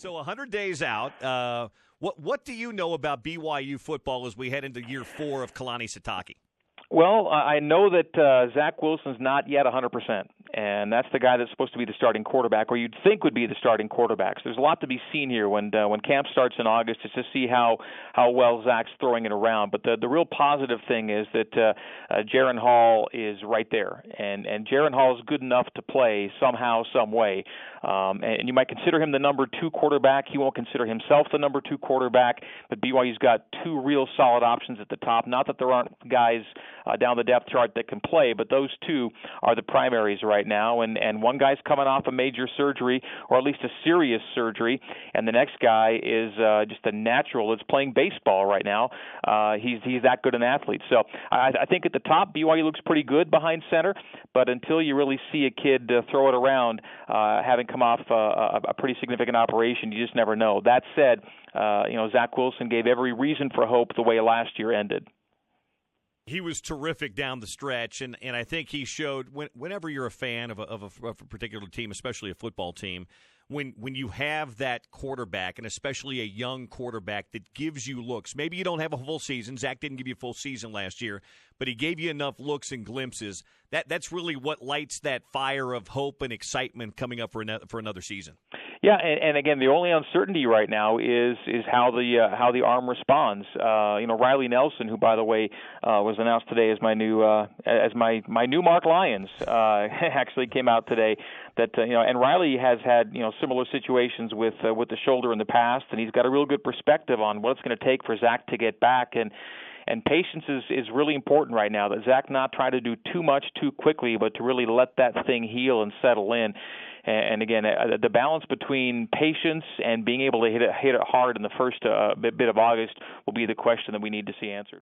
So 100 days out. What do you know about BYU football as we head into year 4 of Kalani Sitake? Well, I know that Zach Wilson's not yet 100%, and that's the guy that's supposed to be the starting quarterback, or you'd think would be the starting quarterback. So there's a lot to be seen here when camp starts in August, just to see how well Zach's throwing it around. But the real positive thing is that Jaren Hall is right there, and Jaren Hall is good enough to play somehow, some way. And you might consider him the number 2 quarterback. He won't consider himself the number 2 quarterback, but BYU's got 2 real solid options at the top. Not that there aren't guys down the depth chart that can play, but those 2 are the primaries right now. And one guy's coming off a major surgery, or at least a serious surgery, and the next guy is just a natural that's playing baseball right now. He's that good an athlete. So I think at the top, BYU looks pretty good behind center, but until you really see a kid throw it around, having come off a pretty significant operation, you just never know. That said, Zach Wilson gave every reason for hope the way last year ended. He was terrific down the stretch, and I think he showed whenever you're a fan of a particular team, especially a football team, when you have that quarterback, and especially a young quarterback that gives you looks. Maybe you don't have a full season. Zach didn't give you a full season last year, but he gave you enough looks and glimpses. That's really what lights that fire of hope and excitement coming up for another season. Yeah, and again, the only uncertainty right now is how the arm responds. Riley Nelson, who by the way was announced today as my new Mark Lyons, actually came out today. And Riley has had similar situations with the shoulder in the past, and he's got a real good perspective on what it's going to take for Zach to get back. And patience is really important right now, that Zach not try to do too much too quickly, but to really let that thing heal and settle in. And again, the balance between patience and being able to hit it hard in the first bit of August will be the question that we need to see answered.